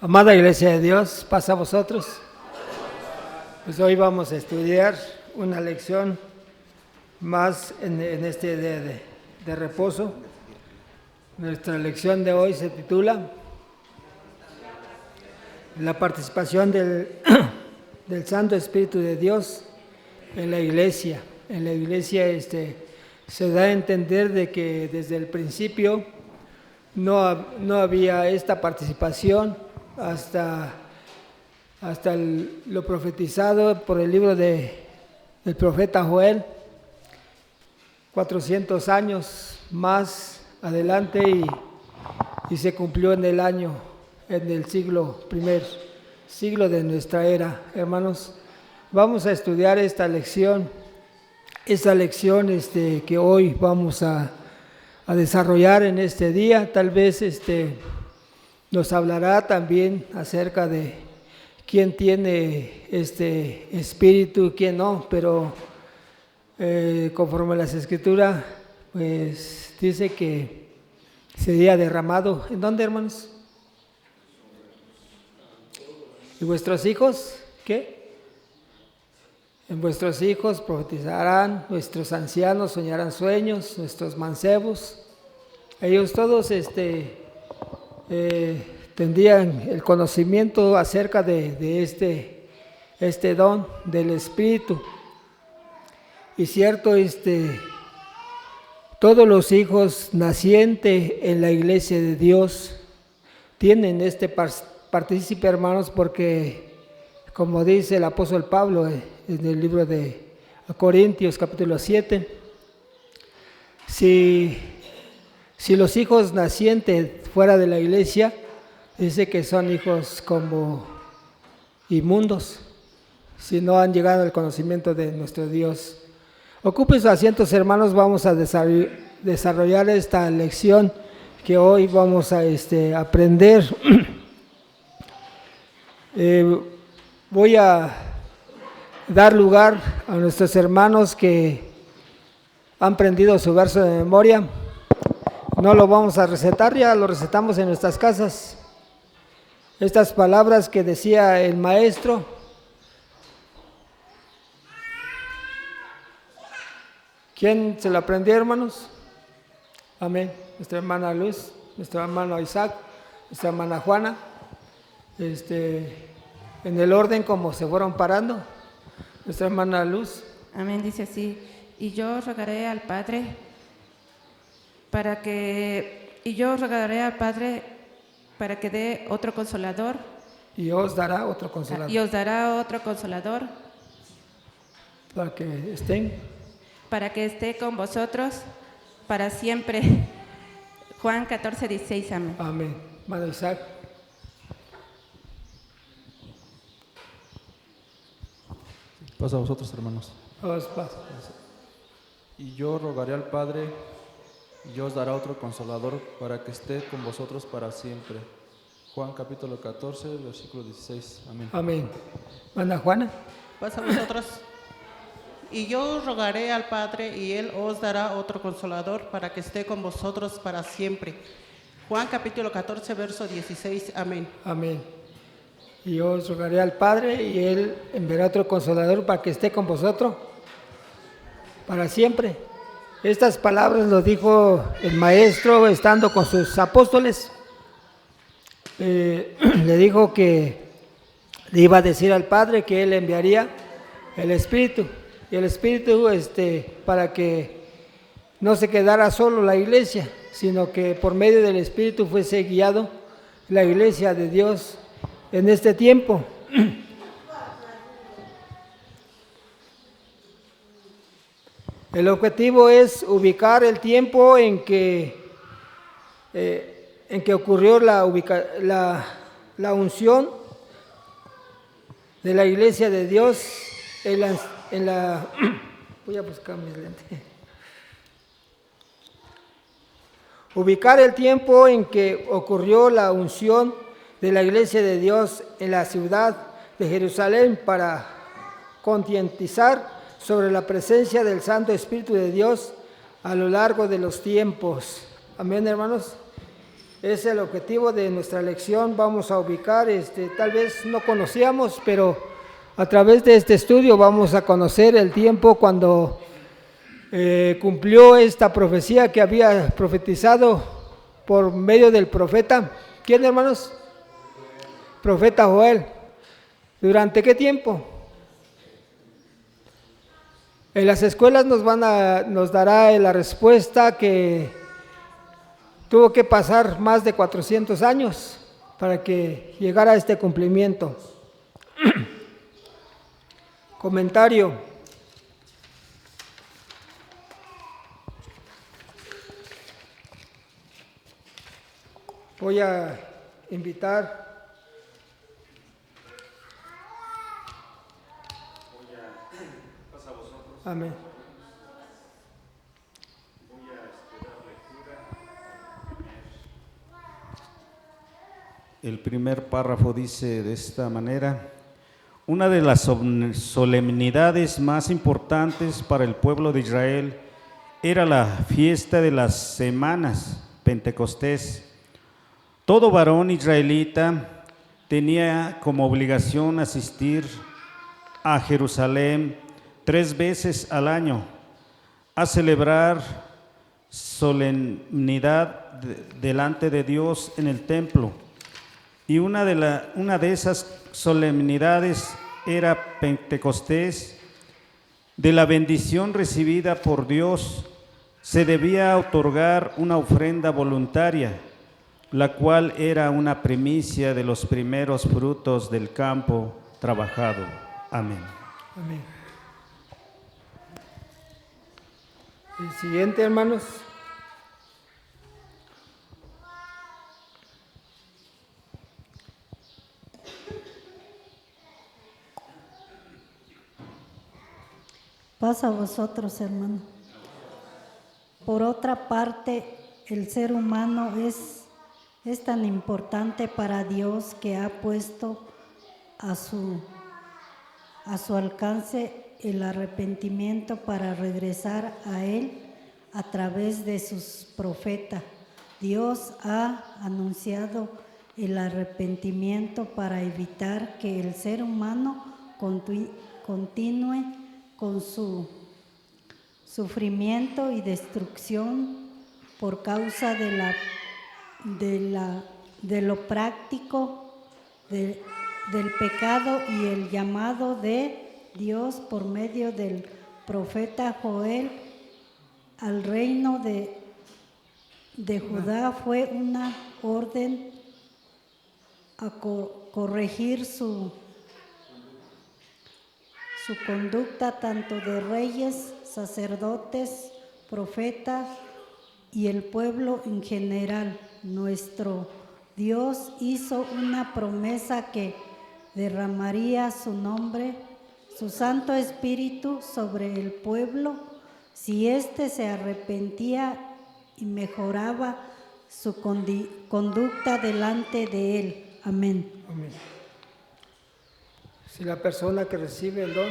Amada Iglesia de Dios, paz a vosotros. Pues hoy vamos a estudiar una lección más en este de reposo. Nuestra lección de hoy se titula La participación del Santo Espíritu de Dios en la Iglesia. En la Iglesia se da a entender de que desde el principio no había esta participación hasta lo profetizado por el libro del profeta Joel, 400 años más adelante y se cumplió en el primer siglo de nuestra era. Hermanos, vamos a estudiar esta lección que hoy vamos a desarrollar en este día. Tal vez nos hablará también acerca de quién tiene este espíritu, quién no, pero conforme a las Escrituras, pues dice que sería derramado. ¿En dónde, hermanos? ¿Y vuestros hijos? ¿Qué? En vuestros hijos profetizarán, vuestros ancianos soñarán sueños, nuestros mancebos. Ellos todos tendrían el conocimiento acerca de este don del Espíritu. Y cierto, todos los hijos nacientes en la Iglesia de Dios tienen partícipe, hermanos, porque como dice el apóstol Pablo en el libro de Corintios capítulo 7, si los hijos nacientes fuera de la iglesia, dice que son hijos como inmundos, si no han llegado al conocimiento de nuestro Dios. Ocupen sus asientos, hermanos, vamos a desarrollar esta lección que hoy vamos a aprender. Voy a dar lugar a nuestros hermanos que han aprendido su verso de memoria. No lo vamos a recetar, ya lo recetamos en nuestras casas. Estas palabras que decía el maestro. ¿Quién se lo aprendió, hermanos? Amén. Nuestra hermana Luz, nuestro hermano Isaac, nuestra hermana Juana. En el orden como se fueron parando. Nuestra hermana Luz. Amén, dice así: y yo rogaré al Padre para que dé otro consolador. Y os dará otro consolador. Y os dará otro consolador. Para que esté con vosotros para siempre. Juan 14:16. Amén. Amén. Hermano Isaac. Paz a vosotros, hermanos. Paz. Y yo rogaré al Padre, y os dará otro consolador para que esté con vosotros para siempre. Juan capítulo 14, versículo 16. Amén. Amén. Hermana Juana. Paz a vosotros. Y yo rogaré al Padre, y Él os dará otro consolador para que esté con vosotros para siempre. Juan capítulo 14, verso 16. Amén. Amén. Y yo os rogaré al Padre, y Él enviará otro consolador para que esté con vosotros para siempre. Estas palabras lo dijo el Maestro estando con sus apóstoles. Le dijo que le iba a decir al Padre que Él enviaría el Espíritu. Y el Espíritu para que no se quedara solo la iglesia, sino que por medio del Espíritu fuese guiado la iglesia de Dios en este tiempo. El objetivo es ubicar el tiempo en que ocurrió la unción de la iglesia de Dios voy a buscar mis lentes. Ubicar el tiempo en que ocurrió la unción de la iglesia de Dios en la ciudad de Jerusalén para concientizar sobre la presencia del Santo Espíritu de Dios a lo largo de los tiempos. Amén, hermanos. es el objetivo de nuestra lección. Vamos a ubicar, tal vez no conocíamos, pero a través de este estudio vamos a conocer el tiempo cuando cumplió esta profecía que había profetizado por medio del profeta. ¿Quién, hermanos? Profeta Joel. ¿Durante qué tiempo? En las escuelas nos dará la respuesta que tuvo que pasar más de 400 años para que llegara a este cumplimiento. Comentario. Voy a invitar amén. El primer párrafo dice de esta manera: una de las solemnidades más importantes para el pueblo de Israel era la fiesta de las semanas, Pentecostés. Todo varón israelita tenía como obligación asistir a Jerusalén 3 veces al año a celebrar solemnidad delante de Dios en el templo. Y una de esas solemnidades era Pentecostés. De la bendición recibida por Dios se debía otorgar una ofrenda voluntaria, la cual era una primicia de los primeros frutos del campo trabajado. Amén. Amén. El siguiente, hermanos. Paz a vosotros, hermano. Por otra parte, el ser humano es tan importante para Dios que ha puesto a su alcance el arrepentimiento para regresar a Él a través de sus profetas. Dios ha anunciado el arrepentimiento para evitar que el ser humano continúe con su sufrimiento y destrucción por causa de lo práctico del pecado y el llamado de Dios por medio del profeta Joel al reino de Judá fue una orden a corregir su conducta tanto de reyes, sacerdotes, profetas y el pueblo en general. Nuestro Dios hizo una promesa que derramaría su nombre, su Santo Espíritu sobre el pueblo si éste se arrepentía y mejoraba su conducta delante de Él. Amén. Amén. Si la persona que recibe el don.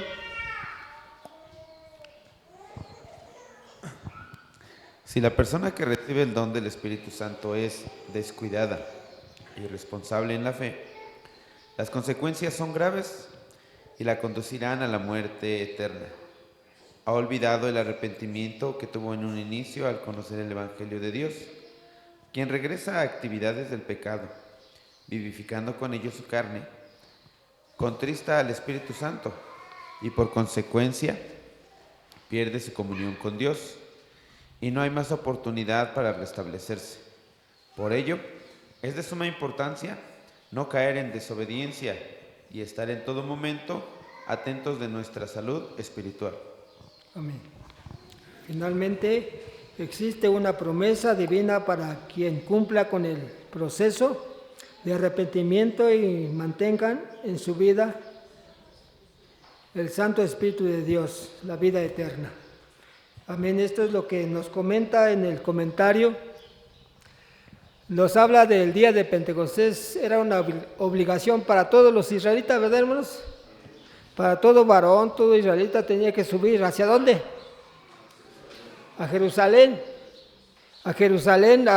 Si la persona que recibe el don del Espíritu Santo es descuidada y irresponsable en la fe, las consecuencias son graves y la conducirán a la muerte eterna. Ha olvidado el arrepentimiento que tuvo en un inicio al conocer el Evangelio de Dios. Quien regresa a actividades del pecado, vivificando con ello su carne, contrista al Espíritu Santo y por consecuencia pierde su comunión con Dios y no hay más oportunidad para restablecerse. Por ello, es de suma importancia no caer en desobediencia y estar en todo momento atentos de nuestra salud espiritual. Amén. Finalmente, existe una promesa divina para quien cumpla con el proceso de arrepentimiento y mantengan en su vida el Santo Espíritu de Dios, la vida eterna. Amén. Esto es lo que nos comenta en el comentario. Nos habla del día de Pentecostés. Era una obligación para todos los israelitas, ¿verdad, hermanos? Para todo varón, todo israelita tenía que subir. ¿Hacia dónde? A Jerusalén. A Jerusalén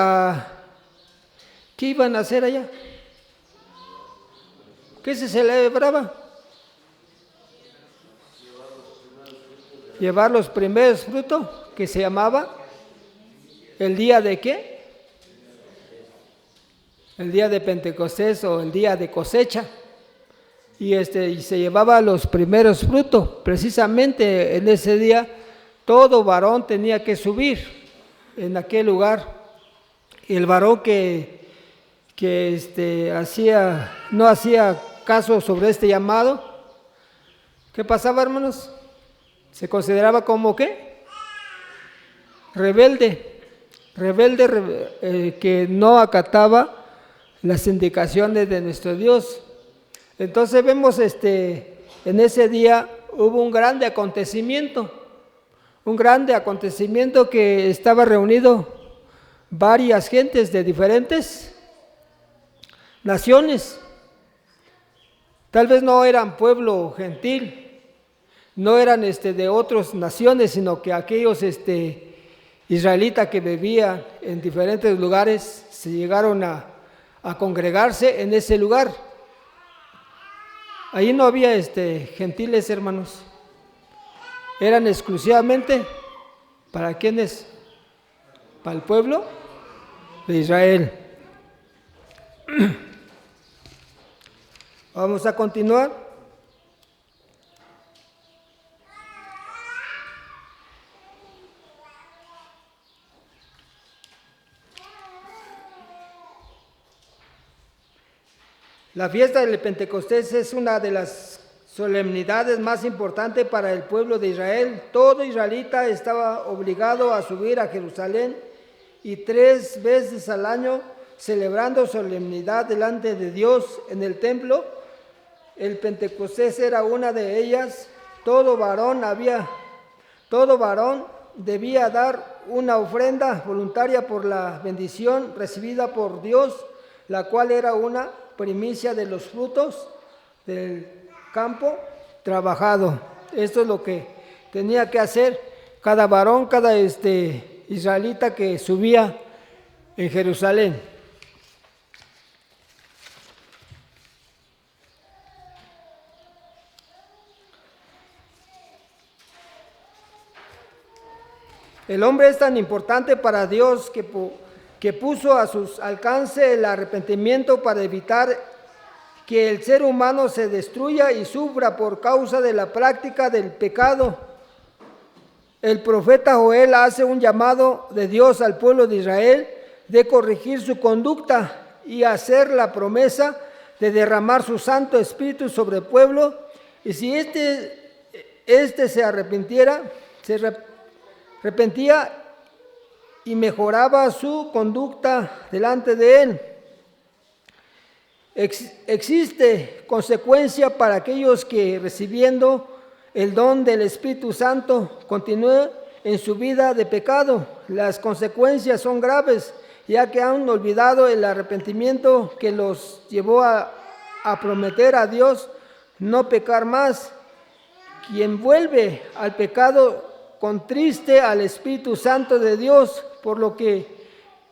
¿Qué iban a hacer allá? ¿Qué se celebraba? Llevar los primeros frutos, que se llamaba el día de ¿qué? El día de Pentecostés o el día de cosecha. Y se llevaba los primeros frutos. Precisamente en ese día todo varón tenía que subir en aquel lugar. Y el varón que no hacía caso sobre este llamado, ¿qué pasaba, hermanos? Se consideraba como ¿qué? Rebelde, que no acataba las indicaciones de nuestro Dios. Entonces vemos en ese día hubo un grande acontecimiento que estaba reunido varias gentes de diferentes naciones. Tal vez no eran pueblo gentil, no eran de otras naciones, sino que aquellos israelitas que vivían en diferentes lugares se llegaron a congregarse en ese lugar. Ahí no había gentiles, hermanos. Eran exclusivamente ¿para quiénes? Para el pueblo de Israel. Vamos a continuar. La fiesta del Pentecostés es una de las solemnidades más importantes para el pueblo de Israel. Todo israelita estaba obligado a subir a Jerusalén y 3 veces al año celebrando solemnidad delante de Dios en el templo. El Pentecostés era una de ellas. Todo varón debía dar una ofrenda voluntaria por la bendición recibida por Dios, la cual era una primicia de los frutos del campo trabajado. Esto es lo que tenía que hacer cada varón, cada israelita que subía en Jerusalén. El hombre es tan importante para Dios que puso a su alcance el arrepentimiento para evitar que el ser humano se destruya y sufra por causa de la práctica del pecado. El profeta Joel hace un llamado de Dios al pueblo de Israel de corregir su conducta y hacer la promesa de derramar su Santo Espíritu sobre el pueblo, y si se arrepentía y mejoraba su conducta delante de él. Existe consecuencia para aquellos que, recibiendo el don del Espíritu Santo, continúen en su vida de pecado. Las consecuencias son graves, ya que han olvidado el arrepentimiento que los llevó a prometer a Dios no pecar más. Quien vuelve al pecado contriste al Espíritu Santo de Dios, por lo que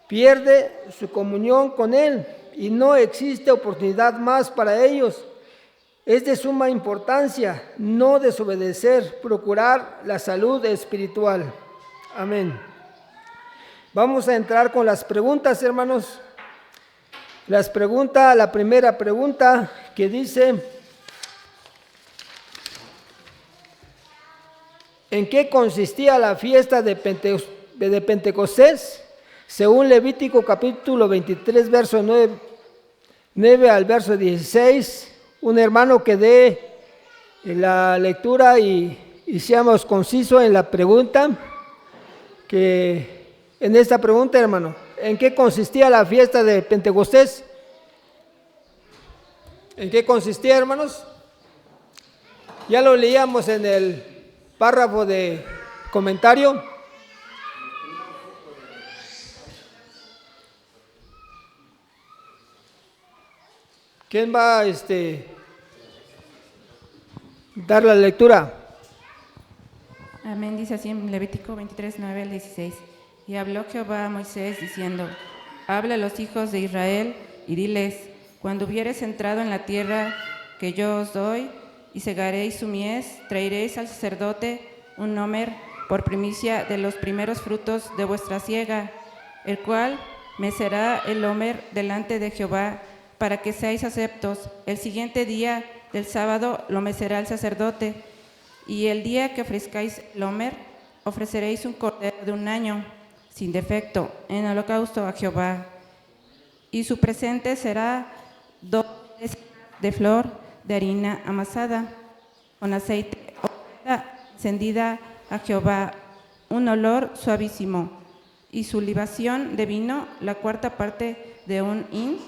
pierde su comunión con Él y no existe oportunidad más para ellos. Es de suma importancia no desobedecer, procurar la salud espiritual. Amén. Vamos a entrar con las preguntas, hermanos. La primera pregunta que dice: ¿en qué consistía la fiesta de Pentecostés? Según Levítico capítulo 23, verso 9 al verso 16, un hermano que dé la lectura y seamos concisos en la pregunta. En esta pregunta, hermano, ¿en qué consistía la fiesta de Pentecostés? ¿En qué consistía, hermanos? Ya lo leíamos en el párrafo de comentario. ¿Quién va a dar la lectura? Amén, dice así en Levítico 23, 9 al 16. Y habló Jehová a Moisés diciendo: habla a los hijos de Israel y diles: cuando hubiereis entrado en la tierra que yo os doy, y segaréis su mies, traeréis al sacerdote un homer por primicia de los primeros frutos de vuestra siega, el cual mecerá el homer delante de Jehová, para que seáis aceptos. El siguiente día del sábado lo mecerá el sacerdote, y el día que ofrezcáis el homer, ofreceréis un cordero de 1 año, sin defecto, en holocausto a Jehová. Y su presente será 2 de flor de harina amasada, con aceite, ofrenda encendida a Jehová, un olor suavísimo, y su libación de vino, la 4ª parte de 1 hin.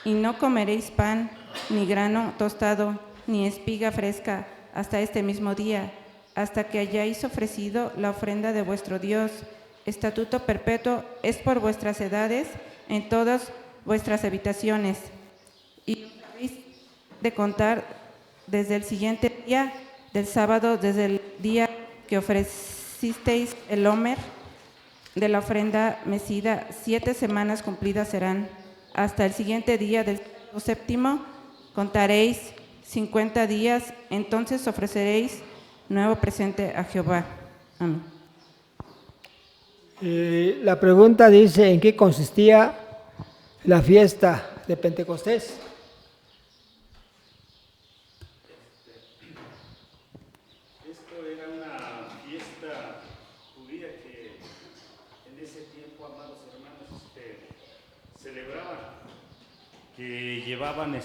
Y no comeréis pan, ni grano tostado, ni espiga fresca, hasta este mismo día, hasta que hayáis ofrecido la ofrenda de vuestro Dios. Estatuto perpetuo es por vuestras edades en todas vuestras habitaciones. Y habéis de contar desde el siguiente día del sábado, desde el día que ofrecisteis el homer de la ofrenda mecida, 7 semanas cumplidas serán. Hasta el siguiente día del 7º contaréis 50 días, entonces ofreceréis nuevo presente a Jehová. Amén. La pregunta dice: ¿en qué consistía la fiesta de Pentecostés? Esto era una fiesta judía que en ese tiempo, amados hermanos, celebraban, que llevaban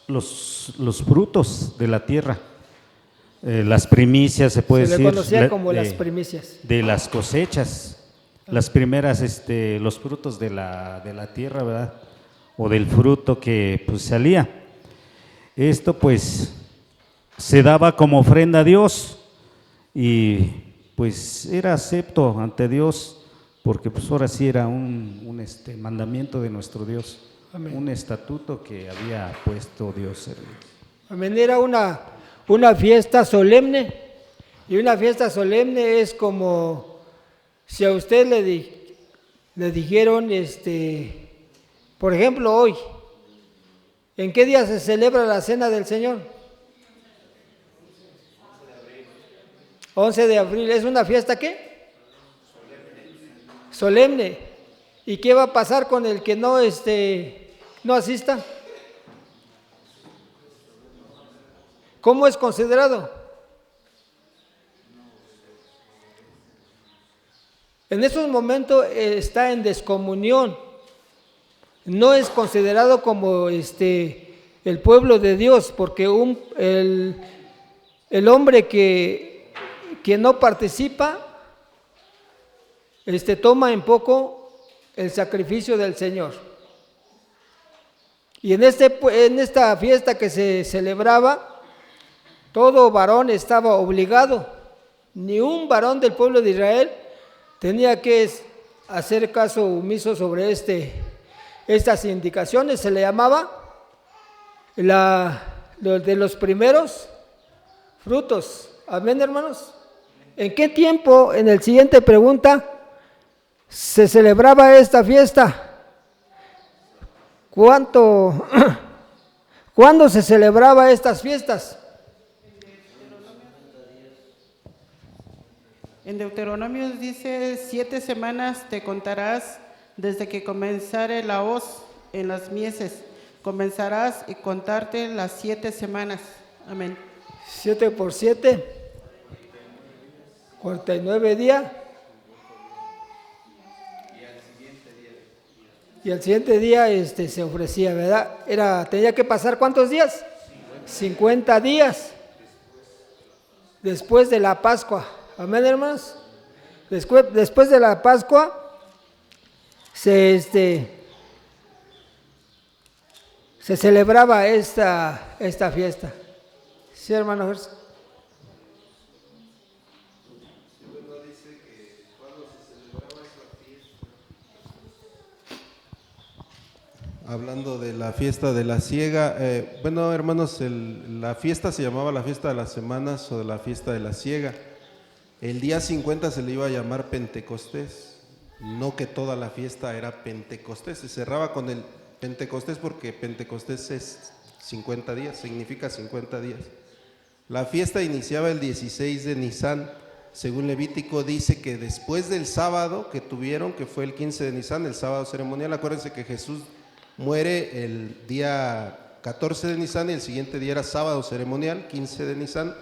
los frutos de la tierra, las primicias, se puede decir. Se le conocía como las primicias. De las cosechas, las primeras, los frutos de la tierra, ¿verdad? O del fruto que pues salía. Esto pues se daba como ofrenda a Dios y pues era acepto ante Dios, porque pues ahora sí era un mandamiento de nuestro Dios. Amén. Un estatuto que había puesto Dios. Amén. Era una fiesta solemne, y una fiesta solemne es como si a usted le dijeron, por ejemplo, hoy, ¿en qué día se celebra la Cena del Señor? 11 de abril. ¿Es una fiesta qué? Solemne. ¿Y qué va a pasar con el que no asista? ¿Cómo es considerado? En esos momentos está en descomunión. No es considerado como el pueblo de Dios, porque el hombre que no participa toma en poco el sacrificio del Señor. Y en esta fiesta que se celebraba, todo varón estaba obligado. Ni un varón del pueblo de Israel tenía que hacer caso omiso sobre estas indicaciones. Se le llamaba de los primeros frutos. Amén, hermanos. ¿En qué tiempo, en el siguiente pregunta, se celebraba esta fiesta? ¿Cuándo se celebraba estas fiestas? En Deuteronomio dice: 7 semanas te contarás desde que comenzare la hoz en las mieses. Comenzarás y contarte las 7 semanas. Amén. 7 por 7, 49 días. Y al siguiente día se ofrecía, ¿verdad? Tenía que pasar ¿cuántos días? 50 días después de la Pascua. Amén, hermanos. Después de la Pascua se celebraba esta fiesta. Sí, hermano Gerson. Hablando de la fiesta de la siega, bueno, hermanos, la fiesta se llamaba la fiesta de las semanas o de la fiesta de la siega. El día 50 se le iba a llamar Pentecostés. no que toda la fiesta era Pentecostés. Se cerraba con el Pentecostés porque Pentecostés es 50 días, significa 50 días. La fiesta iniciaba el 16 de Nisán. Según Levítico dice que después del sábado que tuvieron, que fue el 15 de Nisán, el sábado ceremonial, acuérdense que Jesús muere el día 14 de Nisán y el siguiente día era sábado ceremonial, 15 de Nisán,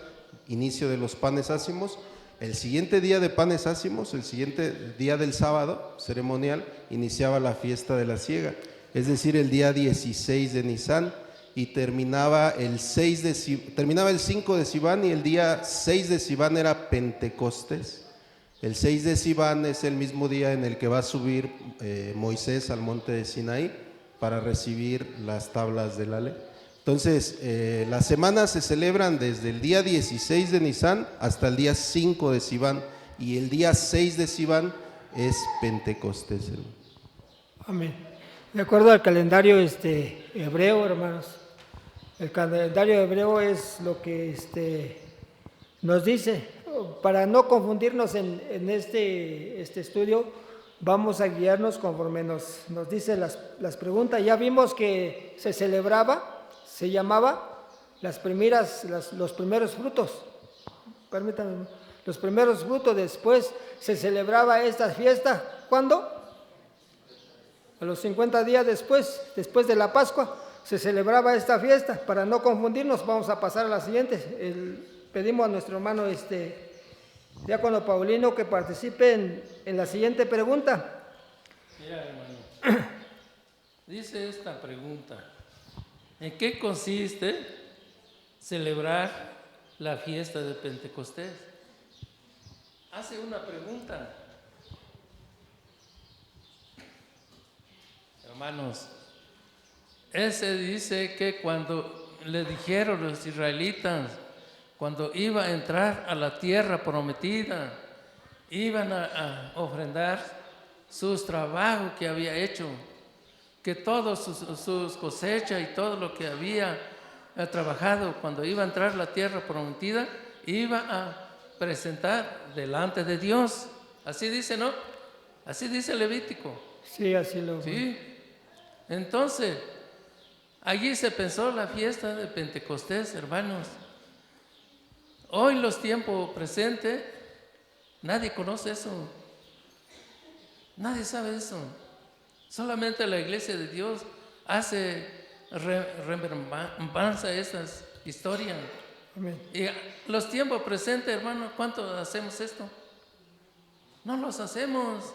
inicio de los panes ácimos. El siguiente día de panes ácimos, el siguiente día del sábado ceremonial, iniciaba la fiesta de la siega, es decir, el día 16 de Nisán, y terminaba el 5 de Sivan, y el día 6 de Sivan era Pentecostés. El 6 de Sivan es el mismo día en el que va a subir Moisés al monte de Sinaí para recibir las tablas de la ley. Entonces, las semanas se celebran desde el día 16 de Nisán hasta el día 5 de Sivan, y el día 6 de Sivan es Pentecostés. Amén. De acuerdo al calendario hebreo, hermanos, el calendario hebreo es lo que nos dice. Para no confundirnos en este estudio, vamos a guiarnos conforme nos dice las preguntas. Ya vimos que se celebraba, se llamaba los primeros frutos. Permítanme, los primeros frutos. Después se celebraba esta fiesta. ¿Cuándo? A los 50 días después de la Pascua, se celebraba esta fiesta. Para no confundirnos, vamos a pasar a la siguiente. Pedimos a nuestro hermano diácono Paulino que participe en la siguiente pregunta. Mira, hermano, dice esta pregunta: ¿en qué consiste celebrar la fiesta de Pentecostés? Hace una pregunta. Hermanos, ese dice que cuando le dijeron los israelitas, cuando iba a entrar a la tierra prometida, iban a ofrendar sus trabajos que había hecho, que todas sus cosechas y todo lo que había trabajado, cuando iba a entrar a la tierra prometida, iba a presentar delante de Dios. Así dice, ¿no? Así dice Levítico. Sí, así lo. Sí. Entonces, allí se pensó la fiesta de Pentecostés, hermanos. Hoy, los tiempos presentes, nadie conoce eso. Nadie sabe eso. Solamente la Iglesia de Dios hace remembranza esas historias. Amén. Y los tiempos presentes, hermano, ¿cuánto hacemos esto? No los hacemos.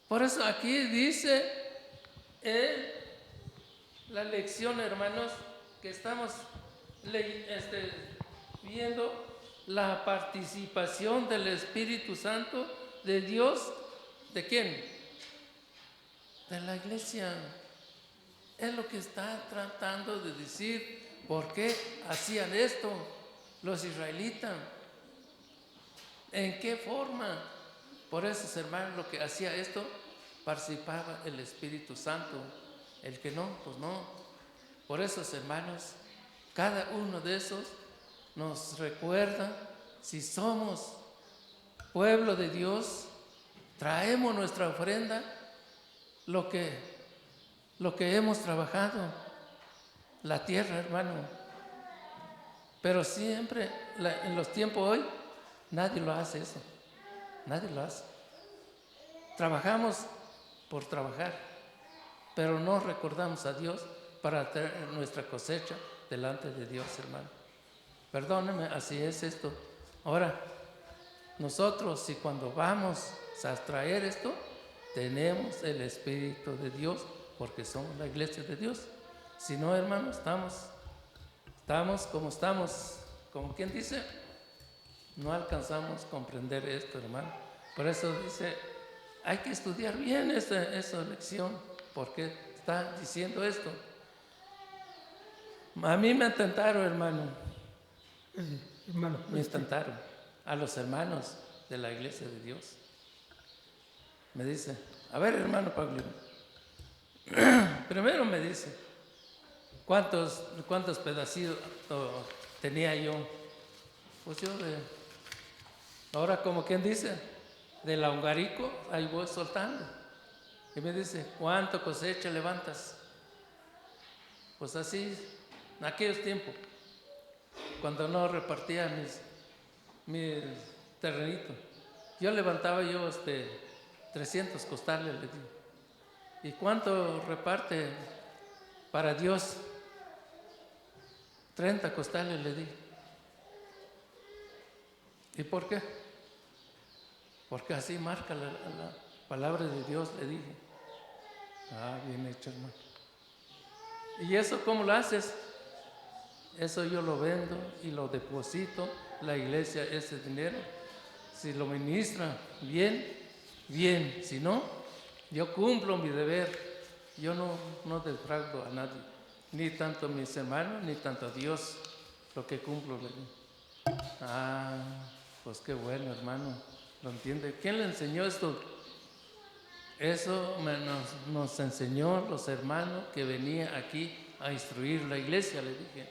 Por eso aquí dice la lección, hermanos, que estamos viendo la participación del Espíritu Santo de Dios. ¿De quién? De la iglesia. Es lo que está tratando de decir. ¿Por qué hacían esto los israelitas? ¿En qué forma? Por eso, hermanos, lo que hacía esto, participaba el Espíritu Santo. El que no, pues no. Por eso, hermanos, cada uno de esos nos recuerda, si somos pueblo de Dios, traemos nuestra ofrenda, lo que hemos trabajado, la tierra, hermano. Pero siempre, en los tiempos hoy, nadie lo hace eso. Nadie lo hace. Trabajamos por trabajar, pero no recordamos a Dios para traer nuestra cosecha delante de Dios, hermano. Perdónenme, así es esto. Ahora, nosotros, si cuando vamos a traer esto, tenemos el Espíritu de Dios, porque somos la iglesia de Dios. Si no, hermano, estamos como quien dice, no alcanzamos a comprender esto, hermano. Por eso dice, hay que estudiar bien esta lección, porque está diciendo esto. A mí me intentaron, hermano. Me intentaron a los hermanos de la iglesia de Dios. Me dice, a ver, hermano Pablo, primero me dice, ¿cuántos pedacitos tenía yo? Pues yo ahora como quien dice, de la Ungarico, ahí voy soltando. Y me dice, ¿cuánto cosecha levantas? Pues así, en aquellos tiempos, cuando no repartía mis terrenitos, yo levantaba 300 costales, le digo. ¿Y cuánto reparte para Dios? 30 costales, le di. ¿Y por qué? Porque así marca la palabra de Dios, le dije. Ah, bien hecho, hermano. ¿Y eso cómo lo haces? Eso yo lo vendo y lo deposito, la iglesia, ese dinero. Si lo ministra bien, bien. Si no, yo cumplo mi deber. Yo no defraudo a nadie, ni tanto a mis hermanos, ni tanto a Dios, lo que cumplo. Ah, pues qué bueno, hermano, lo entiende. ¿Quién le enseñó esto? Eso nos enseñó los hermanos que venían aquí a instruir la iglesia, le dije.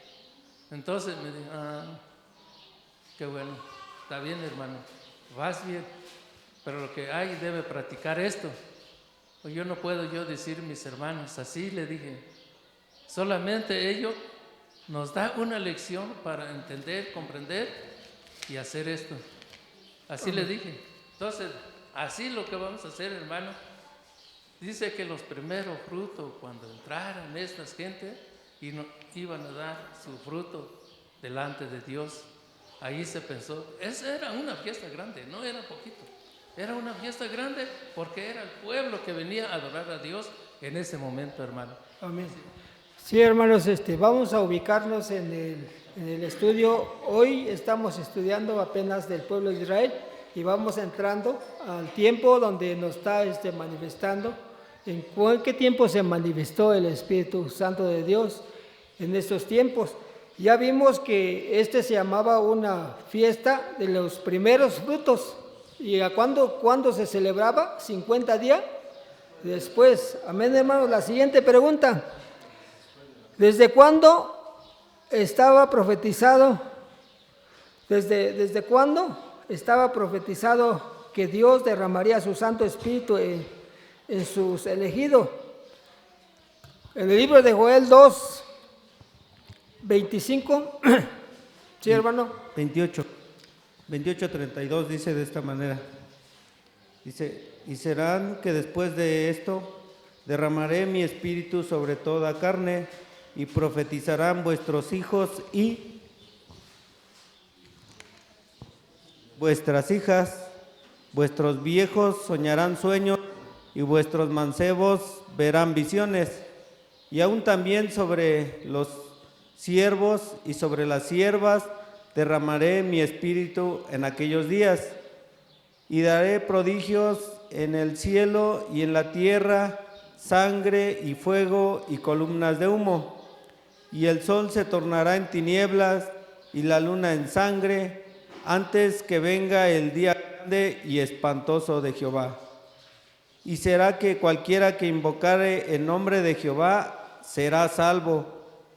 Entonces me dijo, qué bueno, está bien, hermano, vas bien, pero lo que hay debe practicar esto. Pues yo no puedo decir mis hermanos, así le dije. Solamente ellos nos da una lección para entender, comprender y hacer esto. Así le dije. Entonces, así lo que vamos a hacer, hermano. Dice que los primeros frutos, cuando entraran estas gentes, iban a dar su fruto delante de Dios. Ahí se pensó, esa era una fiesta grande, no era poquito. Era una fiesta grande porque era el pueblo que venía a adorar a Dios en ese momento, hermano. Amén. Sí, hermanos, vamos a ubicarnos en el estudio. Hoy estamos estudiando apenas del pueblo de Israel y vamos entrando al tiempo donde nos está manifestando. ¿En qué tiempo se manifestó el Espíritu Santo de Dios? En estos tiempos. Ya vimos que se llamaba una fiesta de los primeros frutos. ¿Y a cuándo se celebraba? 50 días después. Amén, hermanos. La siguiente pregunta. ¿Desde cuándo estaba profetizado? ¿Desde cuándo estaba profetizado que Dios derramaría su Santo Espíritu en sus elegidos? En el libro de Joel 2, 25. Sí, hermano. 28:32 dice de esta manera. Dice, y serán que después de esto derramaré mi espíritu sobre toda carne y profetizarán vuestros hijos y vuestras hijas, vuestros viejos soñarán sueños y vuestros mancebos verán visiones. Y aún también sobre los siervos y sobre las siervas derramaré mi espíritu en aquellos días, y daré prodigios en el cielo y en la tierra, sangre y fuego y columnas de humo. Y el sol se tornará en tinieblas y la luna en sangre, antes que venga el día grande y espantoso de Jehová. Y será que cualquiera que invocare el nombre de Jehová será salvo,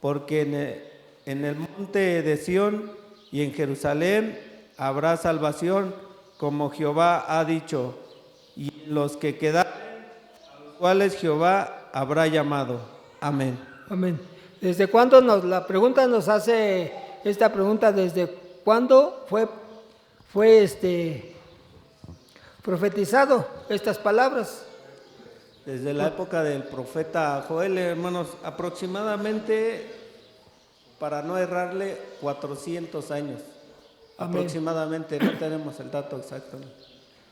porque en el monte de Sión y en Jerusalén habrá salvación, como Jehová ha dicho, y los que quedaren, a los cuales Jehová habrá llamado. Amén. Amén. ¿Desde cuándo la pregunta nos hace esta pregunta? ¿Desde cuándo fue profetizado estas palabras? Desde la época del profeta Joel, hermanos, aproximadamente, para no errarle, 400 años. Amén. Aproximadamente, no tenemos el dato exacto.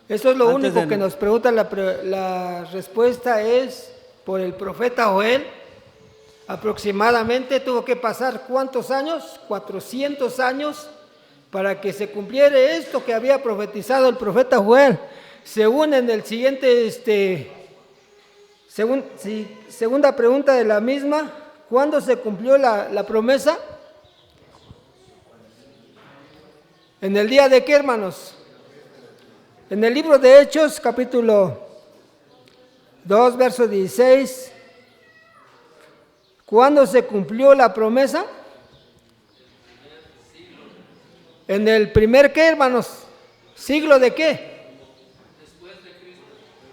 Eso es lo único que nos pregunta. La respuesta es por el profeta Joel. Aproximadamente tuvo que pasar ¿cuántos años? 400 años para que se cumpliera esto que había profetizado el profeta Joel. Según en el siguiente, segunda pregunta de la misma, ¿cuándo se cumplió la promesa? ¿En el día de qué, hermanos? En el libro de Hechos, capítulo 2, verso 16. ¿Cuándo se cumplió la promesa? ¿En el primer qué, hermanos? ¿Siglo de qué?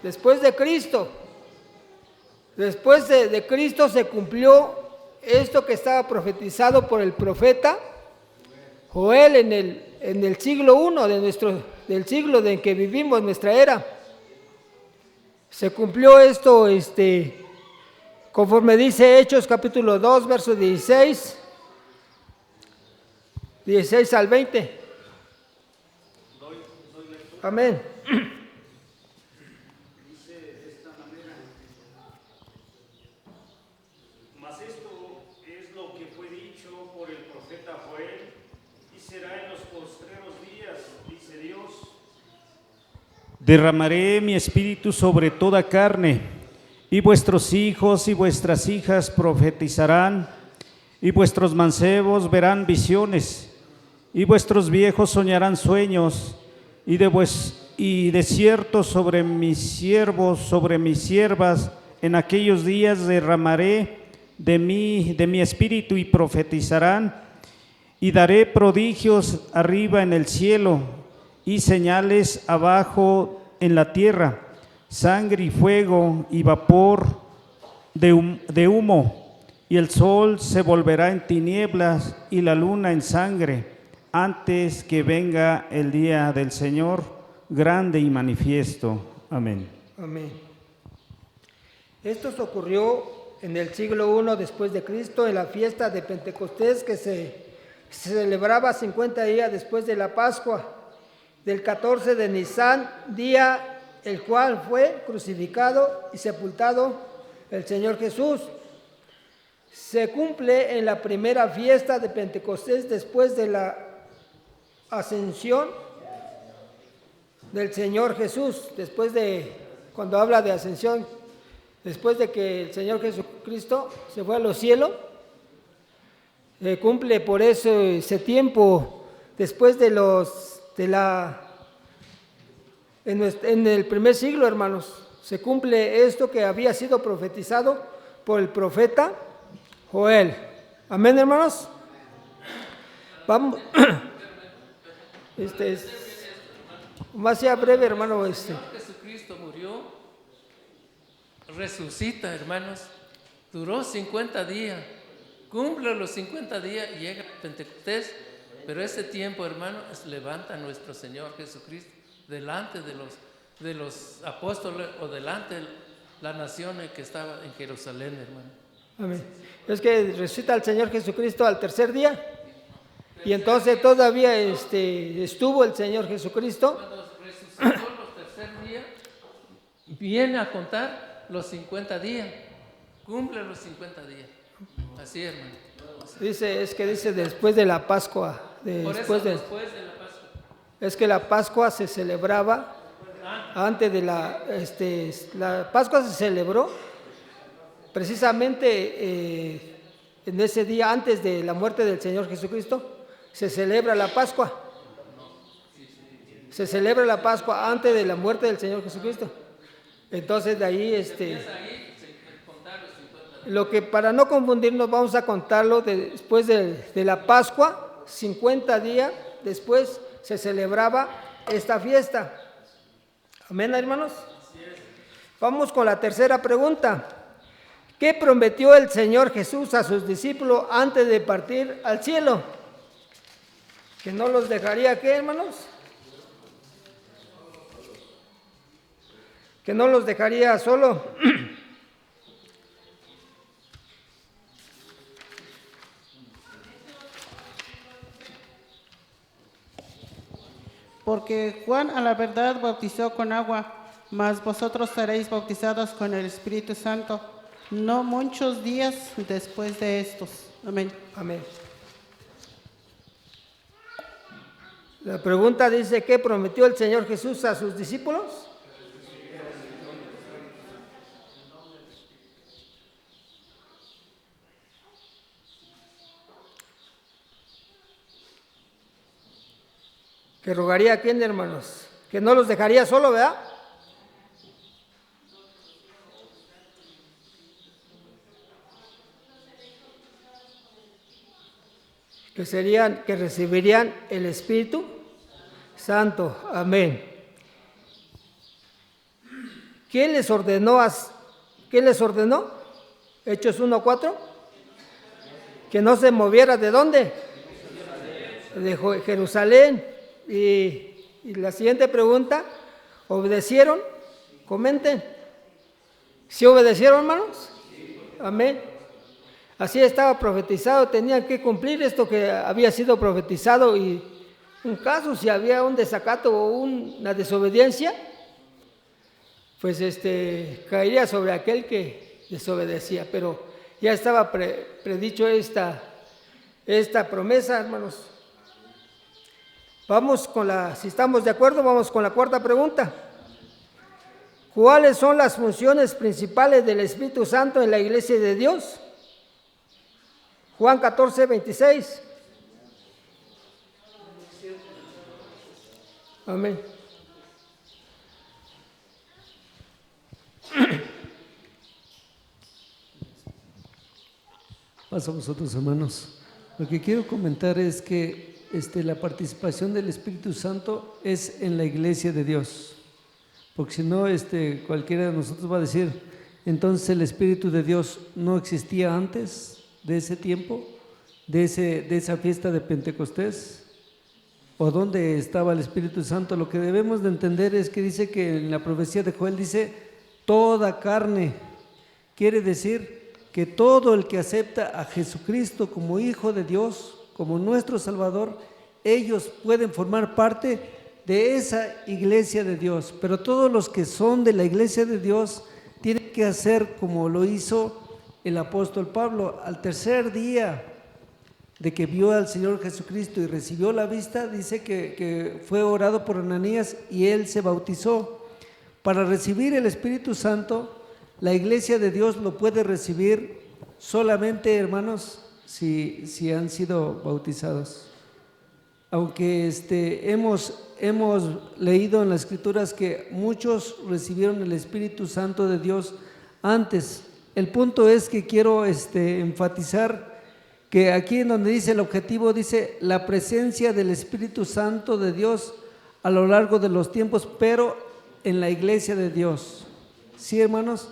después de Cristo. Después de Cristo se cumplió esto que estaba profetizado por el profeta Joel en el siglo I del siglo en que vivimos, nuestra era. Se cumplió esto conforme dice Hechos capítulo 2, verso 16 al 20. Amén. Dice de esta manera: mas esto es lo que fue dicho por el profeta Joel, y será en los postreros días, dice Dios: derramaré mi espíritu sobre toda carne, y vuestros hijos y vuestras hijas profetizarán, y vuestros mancebos verán visiones, y vuestros viejos soñarán sueños, y de cierto sobre mis siervos, sobre mis siervas, en aquellos días derramaré de mi espíritu y profetizarán, y daré prodigios arriba en el cielo y señales abajo en la tierra, sangre y fuego y vapor de humo, y el sol se volverá en tinieblas y la luna en sangre, antes que venga el día del Señor grande y manifiesto. Amén. Amén. Esto ocurrió en el siglo I después de Cristo, en la fiesta de Pentecostés, que se celebraba 50 días después de la Pascua, del 14 de Nisan, día el cual fue crucificado y sepultado el Señor Jesús. Se cumple en la primera fiesta de Pentecostés después de la ascensión del Señor Jesús, cuando habla de ascensión, después de que el Señor Jesucristo se fue a los cielos, cumple por eso ese tiempo después en el primer siglo, hermanos, se cumple esto que había sido profetizado por el profeta Joel. Amén, hermanos. Vamos. Más sea breve, hermano. Jesucristo murió, resucita, hermanos, duró 50 días, cumple los 50 días y llega Pentecostés, pero ese tiempo, hermano, levanta a nuestro Señor Jesucristo delante de los apóstoles o delante de la nación que estaba en Jerusalén, hermano. Amén. Es que resucita al Señor Jesucristo al tercer día. Y entonces todavía estuvo el Señor Jesucristo. Cuando resucitó los tercer día, viene a contar los 50 días, cumple los 50 días. Así, hermano. Dice después de la Pascua. Después de la Pascua. Es que la Pascua se celebraba antes de la Pascua se celebró precisamente en ese día antes de la muerte del Señor Jesucristo. Se celebra la Pascua. Se celebra la Pascua antes de la muerte del Señor Jesucristo. Entonces de ahí lo que para no confundirnos vamos a contarlo después de la Pascua, 50 días después se celebraba esta fiesta. Amén, hermanos. Vamos con la tercera pregunta. ¿Qué prometió el Señor Jesús a sus discípulos antes de partir al cielo? ¿Que no los dejaría qué, hermanos? ¿Que no los dejaría solo? Porque Juan a la verdad bautizó con agua, mas vosotros seréis bautizados con el Espíritu Santo, no muchos días después de estos. Amén. Amén. La pregunta dice, ¿qué prometió el Señor Jesús a sus discípulos? ¿Que rogaría a quién, hermanos? ¿Que no los dejaría solo, verdad? Que recibirían el Espíritu Santo. Amén. ¿qué les ordenó? ¿Qué les ordenó? Hechos 1:4. Que no se moviera, ¿de dónde? De Jerusalén. Y la siguiente pregunta, ¿obedecieron? Comenten. ¿Sí obedecieron, hermanos? Amén. Así estaba profetizado, tenían que cumplir esto que había sido profetizado, y un caso, si había un desacato o una desobediencia, pues caería sobre aquel que desobedecía, pero ya estaba predicho esta promesa, hermanos. Vamos si estamos de acuerdo, vamos con la cuarta pregunta. ¿Cuáles son las funciones principales del Espíritu Santo en la iglesia de Dios? Juan 14:26. Amén. Pasa a vosotros, hermanos. Lo que quiero comentar es que la participación del Espíritu Santo es en la iglesia de Dios, porque si no, cualquiera de nosotros va a decir, entonces el Espíritu de Dios no existía antes de ese tiempo, de esa fiesta de Pentecostés, o dónde estaba el Espíritu Santo. Lo que debemos de entender es que dice que en la profecía de Joel dice, toda carne, quiere decir que todo el que acepta a Jesucristo como Hijo de Dios, como nuestro Salvador, ellos pueden formar parte de esa iglesia de Dios. Pero todos los que son de la iglesia de Dios tienen que hacer como lo hizo el apóstol Pablo. Al tercer día de que vio al Señor Jesucristo y recibió la vista, dice que fue orado por Ananías y él se bautizó. Para recibir el Espíritu Santo, la iglesia de Dios lo puede recibir solamente, hermanos, si han sido bautizados. Aunque hemos leído en las Escrituras que muchos recibieron el Espíritu Santo de Dios antes. El punto es que quiero enfatizar que aquí en donde dice el objetivo, dice la presencia del Espíritu Santo de Dios a lo largo de los tiempos, pero en la iglesia de Dios. Sí, hermanos,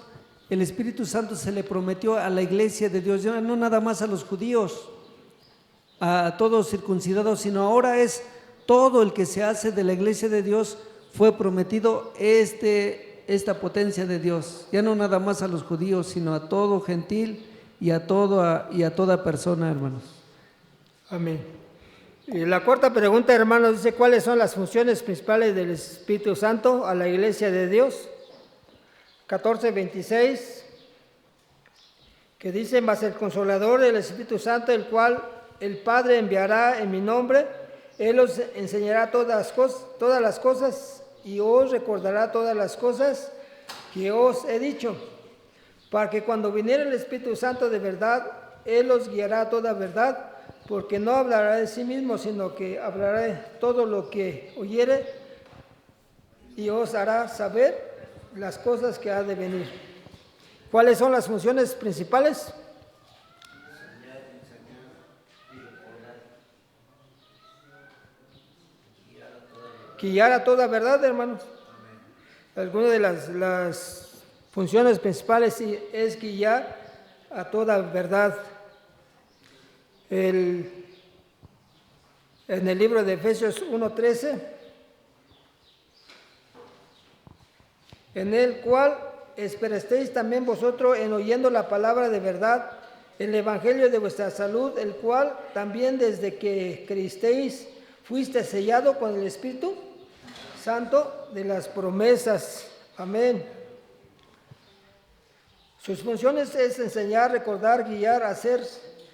el Espíritu Santo se le prometió a la iglesia de Dios, no nada más a los judíos, a todos circuncidados, sino ahora es todo el que se hace de la iglesia de Dios, fue prometido esta potencia de Dios, ya no nada más a los judíos, sino a todo gentil y a toda persona, hermanos. Amén. Y la cuarta pregunta, hermanos, dice, ¿cuáles son las funciones principales del Espíritu Santo a la iglesia de Dios? 14:26, que dice, mas el Consolador del Espíritu Santo, el cual el Padre enviará en mi nombre, Él os enseñará todas las cosas y os recordará todas las cosas que os he dicho, para que cuando viniere el Espíritu Santo de verdad, Él os guiará a toda verdad, porque no hablará de sí mismo, sino que hablará de todo lo que oyere y os hará saber las cosas que ha de venir. ¿Cuáles son las funciones principales? Guiar a toda verdad, hermanos. Alguna de las funciones principales es guiar a toda verdad. En el libro de Efesios 1:13, en el cual esperasteis también vosotros en oyendo la palabra de verdad, el evangelio de vuestra salud, el cual también desde que creísteis fuiste sellado con el Espíritu Santo de las promesas. Amén. Sus funciones es enseñar, recordar, guiar, hacer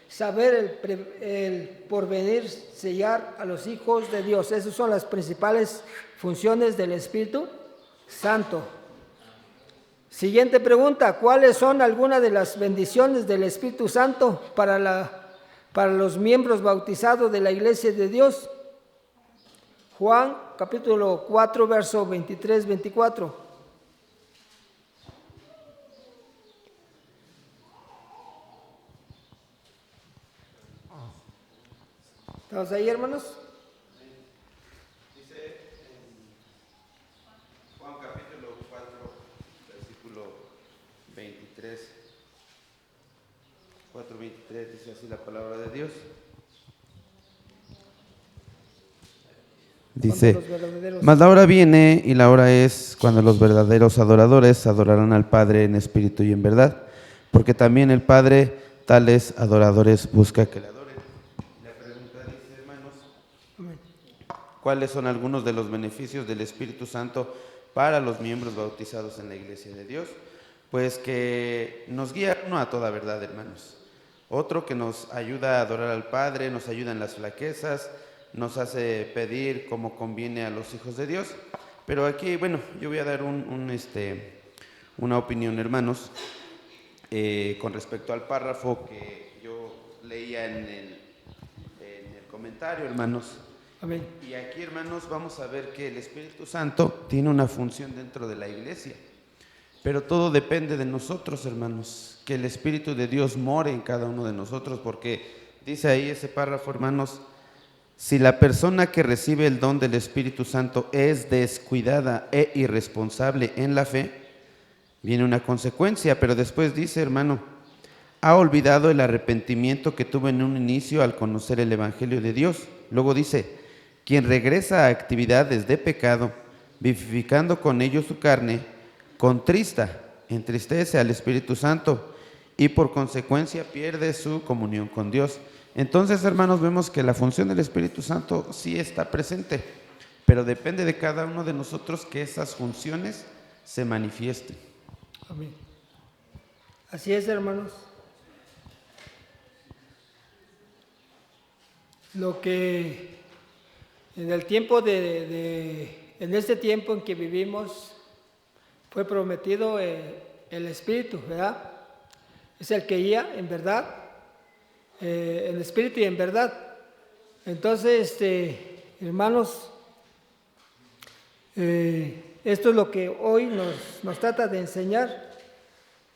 saber el porvenir, sellar a los hijos de Dios. Esas son las principales funciones del Espíritu Santo. Siguiente pregunta, ¿cuáles son algunas de las bendiciones del Espíritu Santo para los miembros bautizados de la iglesia de Dios? Juan capítulo 4, verso 23-24. ¿Estamos ahí, hermanos? Dice en Juan capítulo 4, la palabra de Dios. Dice, mas la hora viene y la hora es cuando los verdaderos adoradores adorarán al Padre en espíritu y en verdad, porque también el Padre tales adoradores busca que le adoren. La pregunta dice, hermanos, ¿cuáles son algunos de los beneficios del Espíritu Santo para los miembros bautizados en la Iglesia de Dios? Pues que nos guía uno a toda verdad, hermanos. Otro que nos ayuda a adorar al Padre, nos ayuda en las flaquezas, nos hace pedir como conviene a los hijos de Dios. Pero aquí, bueno, yo voy a dar una opinión, hermanos, con respecto al párrafo que yo leía en el comentario, hermanos. Amén. Y aquí, hermanos, vamos a ver que el Espíritu Santo tiene una función dentro de la iglesia. Pero todo depende de nosotros, hermanos, que el Espíritu de Dios more en cada uno de nosotros, porque dice ahí ese párrafo, hermanos, si la persona que recibe el don del Espíritu Santo es descuidada e irresponsable en la fe, viene una consecuencia, pero después dice, hermano, ha olvidado el arrepentimiento que tuvo en un inicio al conocer el Evangelio de Dios. Luego dice, quien regresa a actividades de pecado, vivificando con ello su carne, contrista, entristece al Espíritu Santo y por consecuencia pierde su comunión con Dios. Entonces, hermanos, vemos que la función del Espíritu Santo sí está presente, pero depende de cada uno de nosotros que esas funciones se manifiesten. Amén. Así es, hermanos. Lo que en el tiempo en este tiempo en que vivimos fue prometido el Espíritu, ¿verdad? Es el que guía en verdad, en espíritu y en verdad. Entonces, hermanos, esto es lo que hoy nos trata de enseñar,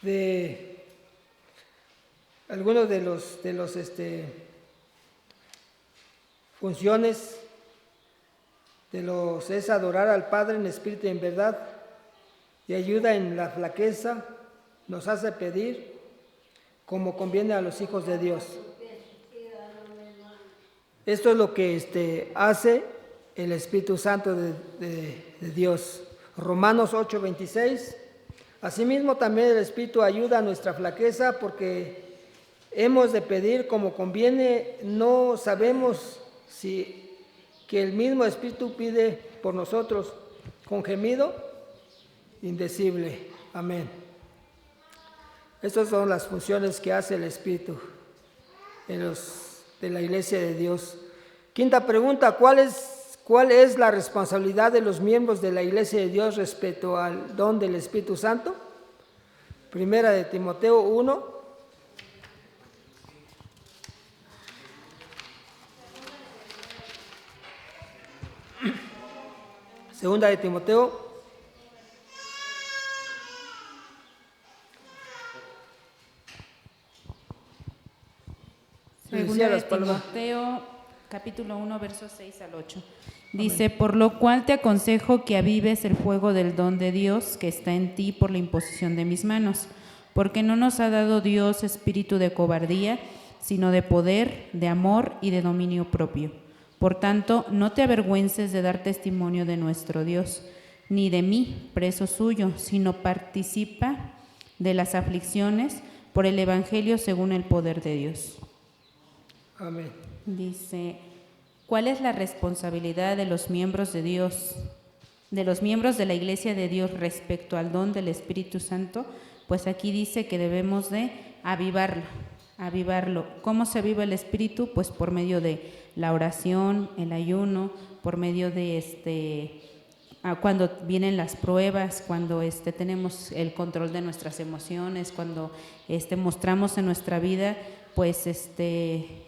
de algunos de los funciones es adorar al Padre en espíritu y en verdad, y ayuda en la flaqueza, nos hace pedir como conviene a los hijos de Dios. Esto es lo que hace el Espíritu Santo de Dios. Romanos 8:26. Asimismo también el Espíritu ayuda a nuestra flaqueza, porque hemos de pedir como conviene, no sabemos si que el mismo Espíritu pide por nosotros con gemido indecible. Amén. Estas son las funciones que hace el Espíritu de la Iglesia de Dios. Quinta pregunta, ¿cuál es la responsabilidad de los miembros de la Iglesia de Dios respecto al don del Espíritu Santo? Primera de Timoteo 1. Segunda de Timoteo. Segunda de Timoteo, capítulo 1, versos 6 al 8. Dice, por lo cual te aconsejo que avives el fuego del don de Dios que está en ti por la imposición de mis manos, porque no nos ha dado Dios espíritu de cobardía, sino de poder, de amor y de dominio propio. Por tanto, no te avergüences de dar testimonio de nuestro Dios, ni de mí, preso suyo, sino participa de las aflicciones por el Evangelio según el poder de Dios. Amén. Dice, ¿cuál es la responsabilidad de los miembros de Dios, de los miembros de la Iglesia de Dios respecto al don del Espíritu Santo? Pues aquí dice que debemos de avivarlo. ¿Cómo se aviva el Espíritu? Pues por medio de la oración, el ayuno, por medio de cuando vienen las pruebas, cuando tenemos el control de nuestras emociones, cuando mostramos en nuestra vida pues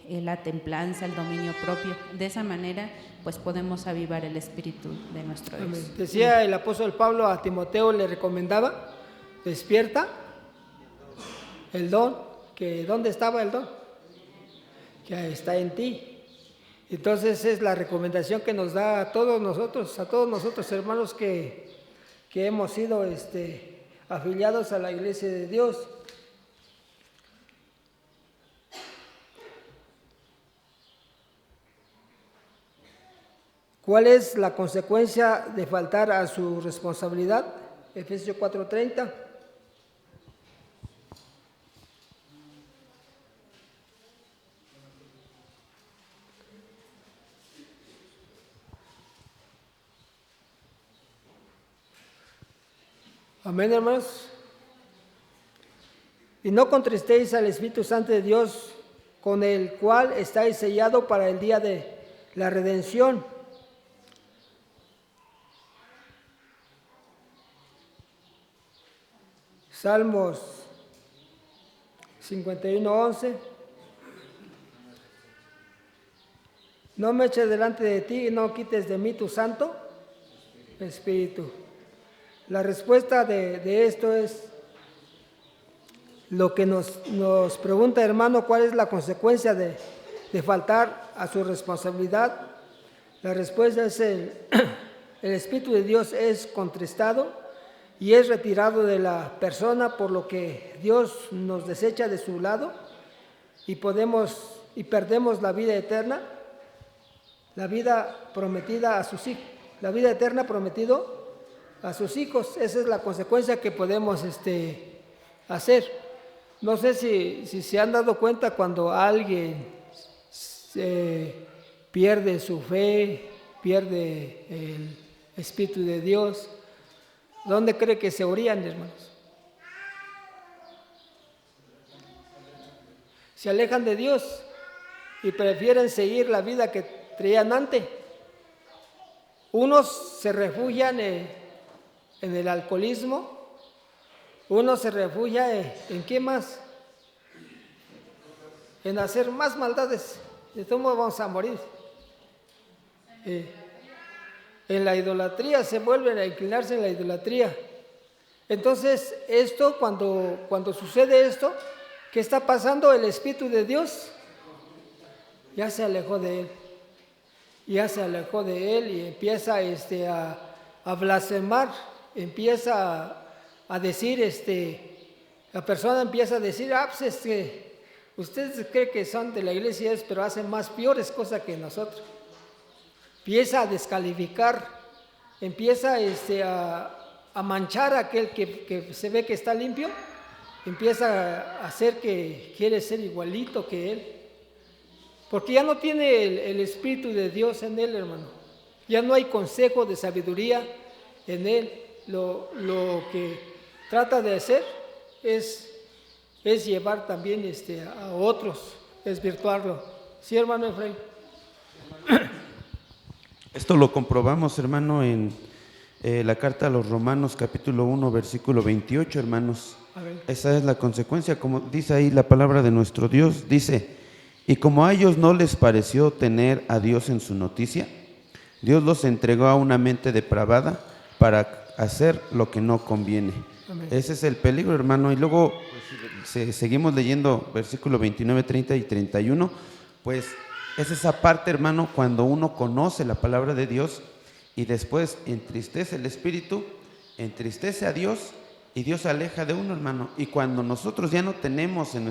la templanza, el dominio propio. De esa manera pues podemos avivar el espíritu de nuestro Dios. Amén. Decía el apóstol Pablo a Timoteo, le recomendaba, despierta el don, que ¿dónde estaba el don? Que está en ti. Entonces es la recomendación que nos da a todos nosotros hermanos que hemos sido afiliados a la Iglesia de Dios. ¿Cuál es la consecuencia de faltar a su responsabilidad? Efesios 4:30. Amén, hermanos. Y no contristéis al Espíritu Santo de Dios, con el cual estáis sellados para el día de la redención. Salmos 51:11. No me eches delante de ti y no quites de mí tu Santo Espíritu. La respuesta de esto es lo que nos pregunta, hermano, ¿cuál es la consecuencia de faltar a su responsabilidad? La respuesta es el Espíritu de Dios es contristado y es retirado de la persona, por lo que Dios nos desecha de su lado y perdemos la vida eterna, la vida prometida a sus hijos, la vida eterna prometido a sus hijos. Esa es la consecuencia que podemos hacer. No sé si se han dado cuenta cuando alguien pierde su fe, pierde el Espíritu de Dios, ¿dónde cree que se orían, hermanos? Se alejan de Dios y prefieren seguir la vida que traían antes. Unos se refugian en el alcoholismo, unos se refugian en ¿qué más? En hacer más maldades. De todos modos vamos a morir. En la idolatría, se vuelven a inclinarse en la idolatría. Entonces, esto, cuando sucede esto, ¿qué está pasando? El Espíritu de Dios ya se alejó de él. Ya se alejó de él y empieza a blasfemar, empieza a decir, la persona empieza a decir, pues ustedes creen que son de la iglesia, pero hacen más peores cosas que nosotros. Empieza a descalificar, empieza a manchar a aquel que se ve que está limpio, empieza a hacer que quiere ser igualito que él, porque ya no tiene el Espíritu de Dios en él, hermano. Ya no hay consejo de sabiduría en él. Lo que trata de hacer es llevar también a otros, desvirtuarlo. ¿Sí, hermano Efraín? Esto lo comprobamos, hermano, en la carta a los Romanos, capítulo 1, versículo 28, hermanos. Esa es la consecuencia, como dice ahí la palabra de nuestro Dios. Dice, y como a ellos no les pareció tener a Dios en su noticia, Dios los entregó a una mente depravada para hacer lo que no conviene. Amén. Ese es el peligro, hermano. Y luego seguimos leyendo versículo 29, 30 y 31, pues es esa parte, hermano, cuando uno conoce la palabra de Dios y después entristece el espíritu, entristece a Dios y Dios se aleja de uno, hermano. Y cuando nosotros ya no tenemos en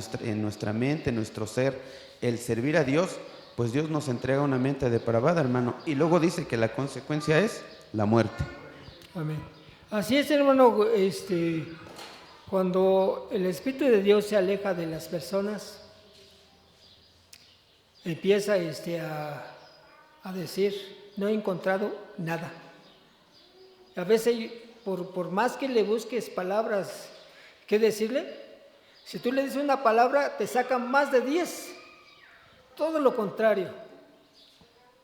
nuestra mente, en nuestro ser, el servir a Dios, pues Dios nos entrega una mente depravada, hermano. Y luego dice que la consecuencia es la muerte. Amén. Así es, hermano, cuando el Espíritu de Dios se aleja de las personas, empieza a decir, no he encontrado nada. A veces, por más que le busques palabras que decirle, si tú le dices una palabra, te sacan más de 10. Todo lo contrario.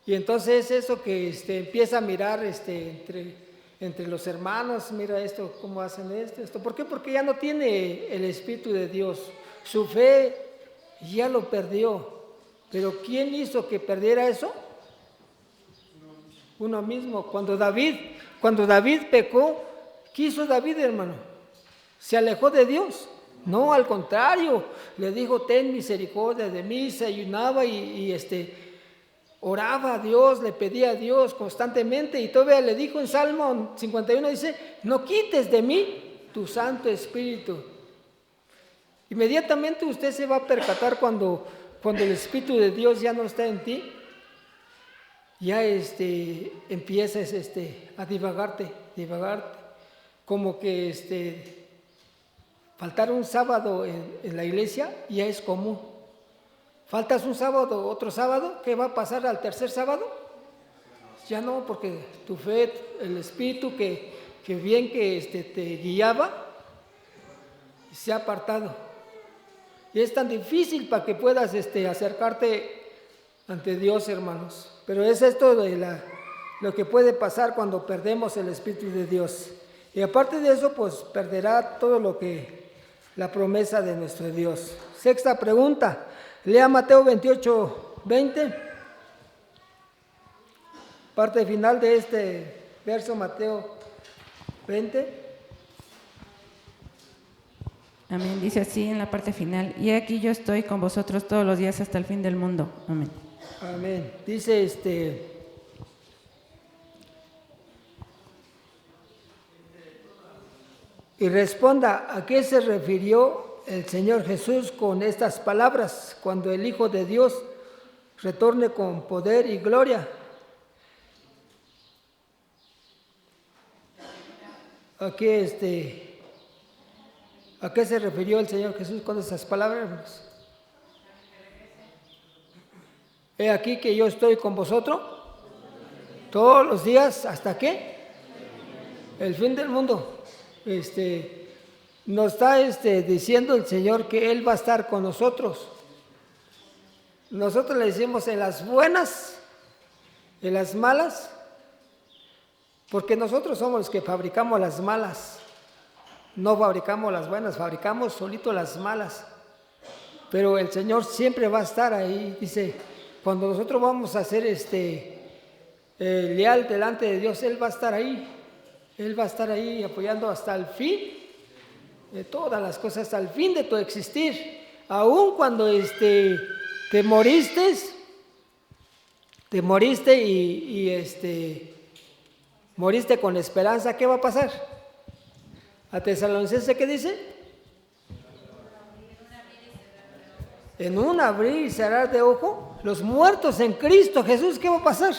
Y entonces eso que empieza a mirar entre los hermanos, mira esto, cómo hacen esto. ¿Por qué? Porque ya no tiene el Espíritu de Dios. Su fe ya lo perdió. Pero ¿quién hizo que perdiera eso? Uno mismo. Cuando David pecó, ¿qué hizo David, hermano? ¿Se alejó de Dios? No, al contrario, le dijo, ten misericordia de mí, se ayunaba y oraba a Dios, le pedía a Dios constantemente, y todavía le dijo en Salmo 51, dice, no quites de mí tu Santo Espíritu. Inmediatamente usted se va a percatar cuando el Espíritu de Dios ya no está en ti, ya empiezas a divagarte, como que faltar un sábado en la iglesia ya es común. Faltas un sábado, otro sábado, ¿qué va a pasar al tercer sábado? Ya no, porque tu fe, el Espíritu que bien que te guiaba, se ha apartado. Y es tan difícil para que puedas acercarte ante Dios, hermanos. Pero es esto de lo que puede pasar cuando perdemos el Espíritu de Dios. Y aparte de eso, pues perderá todo lo que la promesa de nuestro Dios. Sexta pregunta. Lea Mateo 28:20. Parte final de este verso, Mateo 20. Amén. Dice así en la parte final: y aquí yo estoy con vosotros todos los días hasta el fin del mundo. Amén. Amén. Dice y responda, ¿a qué se refirió el Señor Jesús con estas palabras cuando el Hijo de Dios retorne con poder y gloria? ¿A qué se refirió el Señor Jesús con esas palabras? He aquí que yo estoy con vosotros todos los días, ¿hasta qué? El fin del mundo. Nos está diciendo el Señor que Él va a estar con nosotros. Nosotros le decimos en las buenas, en las malas, porque nosotros somos los que fabricamos las malas. No fabricamos las buenas, fabricamos solito las malas. Pero el Señor siempre va a estar ahí. Dice, cuando nosotros vamos a ser leal delante de Dios, Él va a estar ahí. Él va a estar ahí apoyando hasta el fin de todas las cosas, hasta el fin de tu existir. Aún cuando te moriste y moriste con esperanza, ¿qué va a pasar? ¿A Tesalonicenses qué dice? En un abrir y cerrar de ojo, los muertos en Cristo Jesús, ¿qué va a pasar?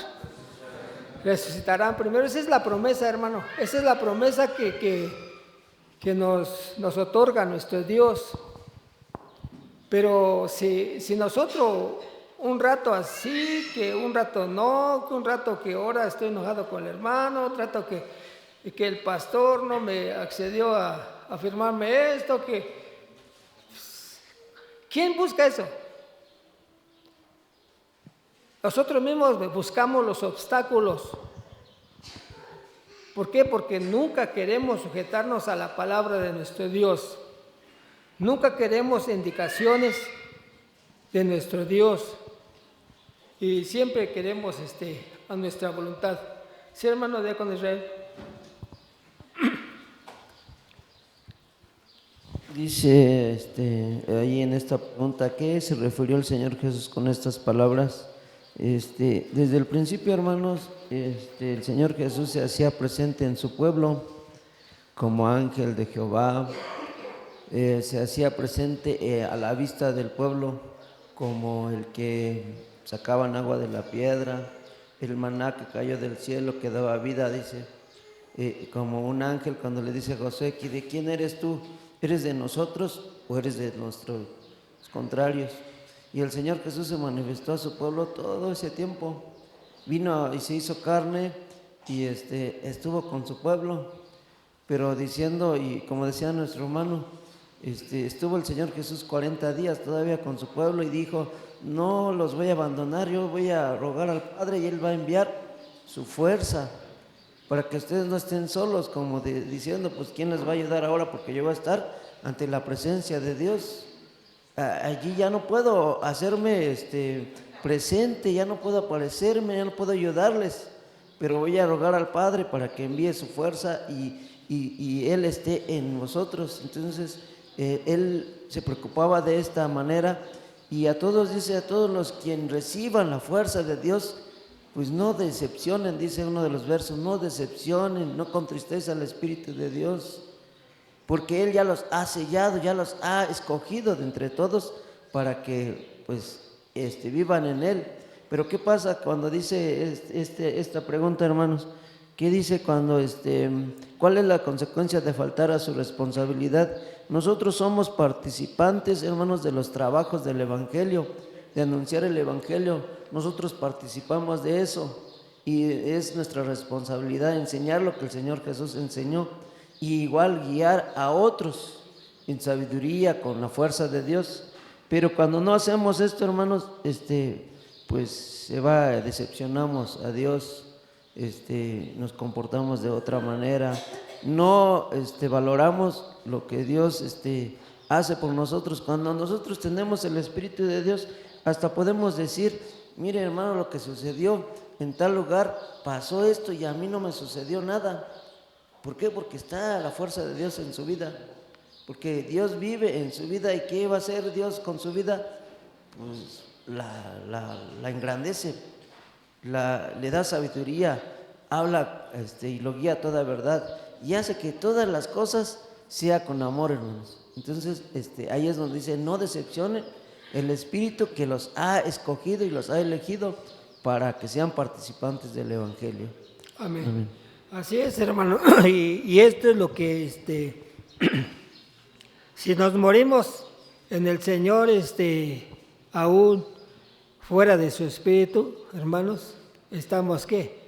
Resucitarán primero. Esa es la promesa, hermano. Esa es la promesa que nos otorga nuestro Dios. Pero si nosotros un rato así, que un rato no, que un rato que ahora estoy enojado con el hermano, otro rato que el pastor no me accedió a firmarme esto, ¿quién busca eso? Nosotros mismos buscamos los obstáculos. ¿Por qué? Porque nunca queremos sujetarnos a la palabra de nuestro Dios. Nunca queremos indicaciones de nuestro Dios. Y siempre queremos a nuestra voluntad. Sí, hermano diácono Israel. Dice ahí en esta pregunta, ¿a qué se refirió el Señor Jesús con estas palabras? Desde el principio, hermanos, el Señor Jesús se hacía presente en su pueblo como ángel de Jehová, se hacía presente a la vista del pueblo como el que sacaban agua de la piedra, el maná que cayó del cielo que daba vida, dice, como un ángel cuando le dice a Josué, ¿de quién eres tú? ¿Eres de nosotros o eres de nuestros contrarios? Y el Señor Jesús se manifestó a su pueblo todo ese tiempo. Vino y se hizo carne y estuvo con su pueblo, pero diciendo, y como decía nuestro hermano, estuvo el Señor Jesús 40 días todavía con su pueblo y dijo, no los voy a abandonar, yo voy a rogar al Padre y Él va a enviar su fuerza para que ustedes no estén solos, como diciendo, pues ¿quién les va a ayudar ahora? Porque yo voy a estar ante la presencia de Dios. Allí ya no puedo hacerme presente, ya no puedo aparecerme, ya no puedo ayudarles, pero voy a rogar al Padre para que envíe su fuerza y Él esté en nosotros. Entonces Él se preocupaba de esta manera y a todos, dice, a todos los quienes reciban la fuerza de Dios, pues no decepcionen, dice uno de los versos, no decepcionen, no contristezcan al Espíritu de Dios, porque Él ya los ha sellado, ya los ha escogido de entre todos para que pues vivan en Él. Pero ¿qué pasa cuando dice esta pregunta, hermanos? ¿Qué dice cuando, cuál es la consecuencia de faltar a su responsabilidad? Nosotros somos participantes, hermanos, de los trabajos del Evangelio, de anunciar el Evangelio. Nosotros participamos de eso y es nuestra responsabilidad enseñar lo que el Señor Jesús enseñó y igual guiar a otros en sabiduría, con la fuerza de Dios. Pero cuando no hacemos esto, hermanos, pues decepcionamos a Dios, nos comportamos de otra manera, no valoramos lo que Dios hace por nosotros. Cuando nosotros tenemos el Espíritu de Dios, hasta podemos decir: mire, hermano, lo que sucedió en tal lugar, pasó esto y a mí no me sucedió nada. ¿Por qué? Porque está la fuerza de Dios en su vida, porque Dios vive en su vida. ¿Y qué va a hacer Dios con su vida? Pues la engrandece, le da sabiduría, habla y lo guía a toda verdad y hace que todas las cosas sea con amor, hermanos. Entonces ahí es donde dice: no decepcionen el Espíritu que los ha escogido y los ha elegido para que sean participantes del Evangelio. Amén. Amén. Así es, hermano. Y esto es lo que si nos morimos en el Señor, aún fuera de su Espíritu, hermanos, estamos ¿qué?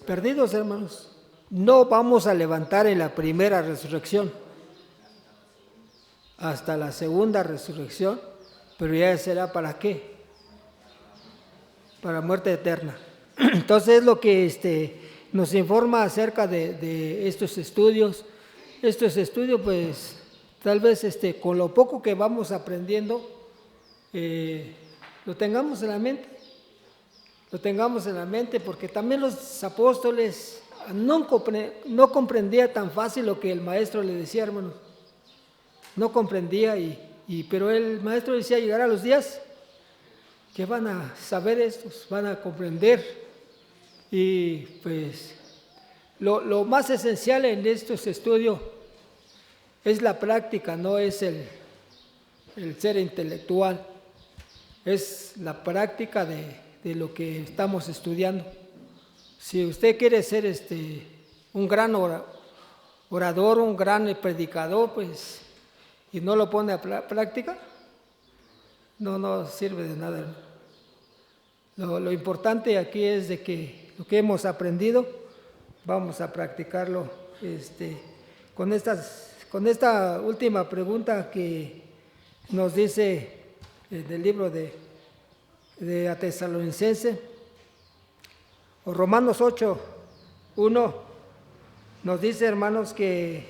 Perdidos, hermanos. No vamos a levantar en la primera resurrección, hasta la segunda resurrección, pero ya será ¿para qué? Para muerte eterna. Entonces es lo que nos informa acerca de estos estudios. Estos estudios, pues, tal vez con lo poco que vamos aprendiendo, lo tengamos en la mente. Lo tengamos en la mente, porque también los apóstoles no comprendían tan fácil lo que el maestro le decía, hermanos. No comprendía, pero el maestro decía: llegará los días que van a saber estos, van a comprender. Y pues lo más esencial en estos estudios es la práctica, no es el ser intelectual, es la práctica de lo que estamos estudiando. Si usted quiere ser un gran orador, un gran predicador, pues, y no lo pone a práctica, no sirve de nada. Lo importante aquí es de que lo que hemos aprendido, vamos a practicarlo con esta última pregunta que nos dice del libro de a Tesalonicense, o Romanos 8:1, nos dice, hermanos, que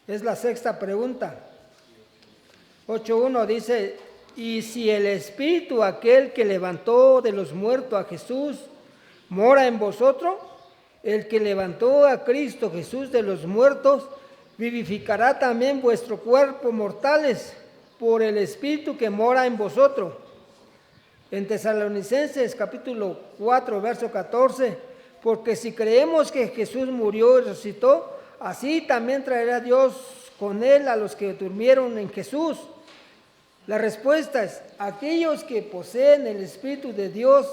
es la sexta pregunta. 8:1 dice: y si el Espíritu, aquel que levantó de los muertos a Jesús, mora en vosotros, el que levantó a Cristo Jesús de los muertos, vivificará también vuestro cuerpo mortales por el Espíritu que mora en vosotros. En Tesalonicenses capítulo 4, verso 14, porque si creemos que Jesús murió y resucitó, así también traerá Dios con él a los que durmieron en Jesús. La respuesta es: aquellos que poseen el Espíritu de Dios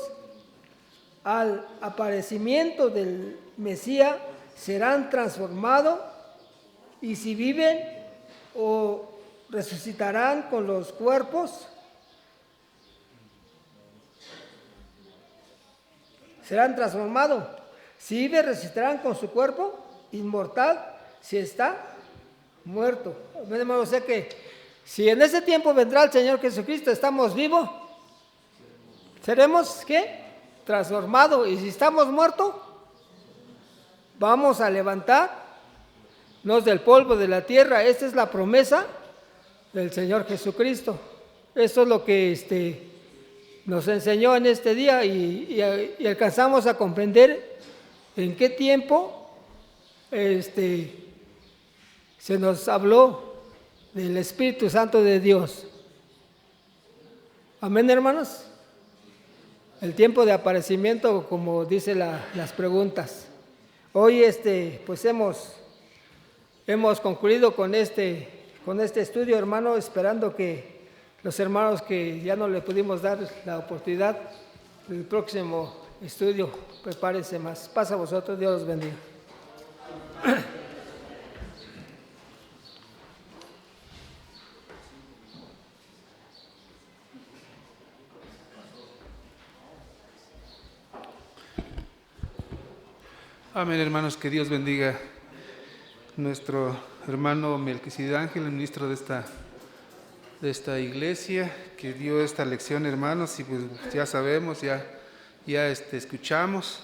al aparecimiento del Mesías serán transformados, y si viven o resucitarán con los cuerpos, serán transformados. Si vive, resucitarán con su cuerpo inmortal, si está muerto. O sea que si en ese tiempo vendrá el Señor Jesucristo, estamos vivos, seremos ¿qué? Transformados. Y si estamos muertos, vamos a levantarnos del polvo de la tierra. Esta es la promesa del Señor Jesucristo. Eso es lo que nos enseñó en este día, y alcanzamos a comprender en qué tiempo se nos habló del Espíritu Santo de Dios. Amén, hermanos. el tiempo de aparecimiento, como dice las preguntas. Hoy pues hemos concluido con este estudio, hermano, esperando que los hermanos que ya no le pudimos dar la oportunidad, el próximo estudio, prepárense más. Pasa a vosotros, Dios los bendiga. Amén, hermanos, que Dios bendiga nuestro hermano Melquisedec Ángel, el ministro de esta iglesia, que dio esta lección, hermanos, y pues ya sabemos, ya escuchamos.